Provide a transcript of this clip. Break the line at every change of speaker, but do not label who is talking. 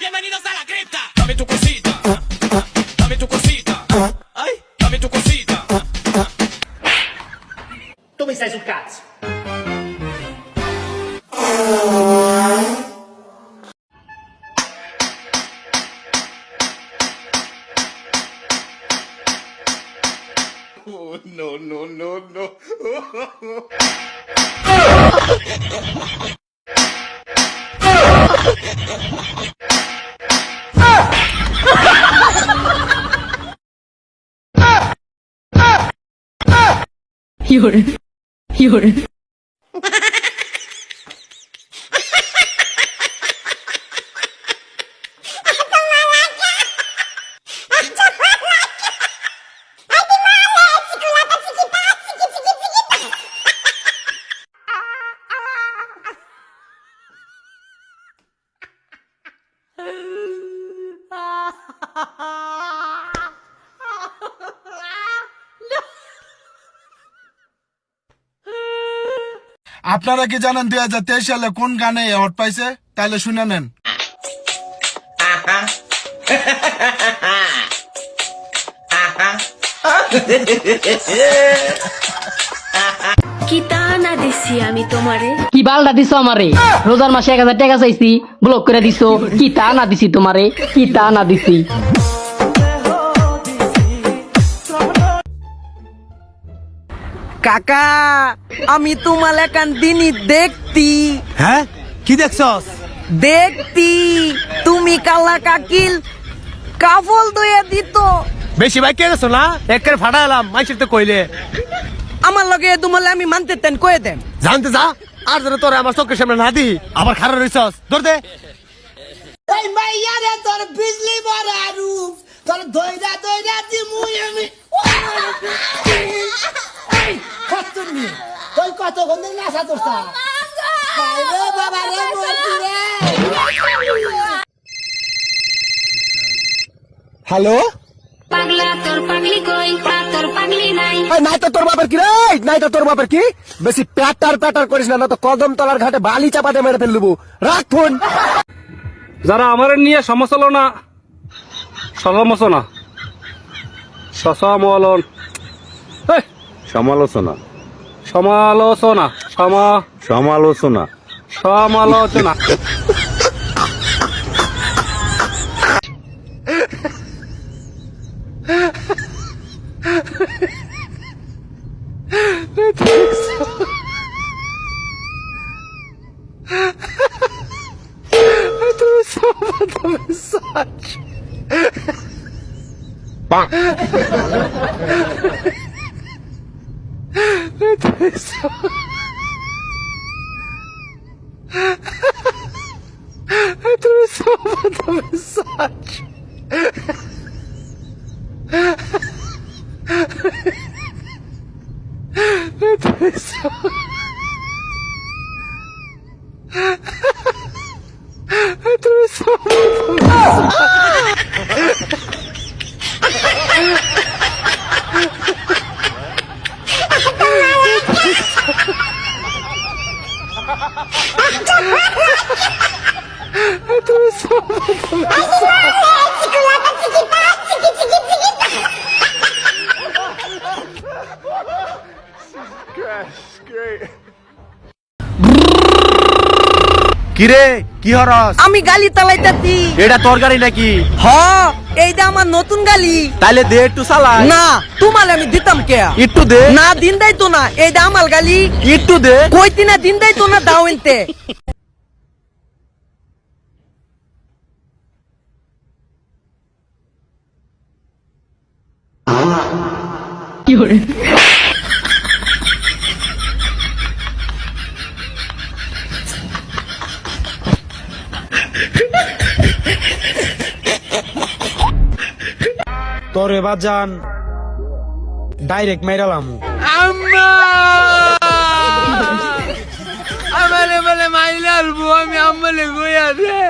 Bienvenidos a la cripta. Dame tu cosita. Dame tu cosita. Ay, dame tu cosita.
Tu mi stai sul cazzo.
Oh, no, no, no, no.
Lloren.
আপনারা কি জানেন 2023 সালে কোন গানে award পাইছে? তাহলে শুনে নেন।
কি তানা দিছি আমি তোমারে,
কি বালটা দিছো আমারে? রোজার মাসে 1000 টাকা চাইছি, ব্লক করে দিছো। কি তা না দিছি তোমারে? কি তা না দিছি?
কাকা আমি তোমার একান দিনই দেখতি।
হ্যাঁ কি দেখছস?
দেখতি তুমি কালা কাকিল কাফল দইয়া দিত।
বেশি ভাই কে গেছো না? একের ফাটা এলাম মাইসির তো কইলে
আমার লগে তোমালে আমি মানতে তেন কয়ে দেন।
জানতে যা আর যেন তোরে আমার চোখের সামনে না দি আবার খারাপ রইছস। ধর দে
এই মাইয়া রে তোর বিজলি বড় রূপ তোর দইরা দইরা দিমুই আমি। এই কতনি তুই কত গন্ধে নাসা তোরতা আরে বাবা রে মরতি রে।
হ্যালো,
পাগলা তোর পাগলি কই, তোর পাগলি নাই।
নাই তো তোর বাপের কি রে? নাই তো তোর বাপের কি? বেশি প্যাটার করিস না, তো কদম তলার ঘাটে বালি চাপাতে মেরে ফেল দেবো। রাখ ফোন।
যারা আমার নিয়ে সমালোচনা সমালোচনা সমালোচনা
সমালোচনা
সমালোচনা
সমালোচনা
সমালোচনা
কিরে কি হরস?
আমি গালি চালাইতাছি।
এটা তোর গাড়ি নাকি?
হ এইটা আমার নতুন গালি।
তাইলে দে একটু চালা।
না তোমালে আমি দিতাম কে?
একটু দে।
না দিন দেয় তো না, এইটা আমার গালি।
একটু দে।
কইতি না দিন দেয় তো না, দাও এনতে।
Lloren.
তোরে বাজান ডাইরেক্ট মাইরালাম।
আমারে বলে মাইলাল বউ আমি আম্মালে গইয়া দে।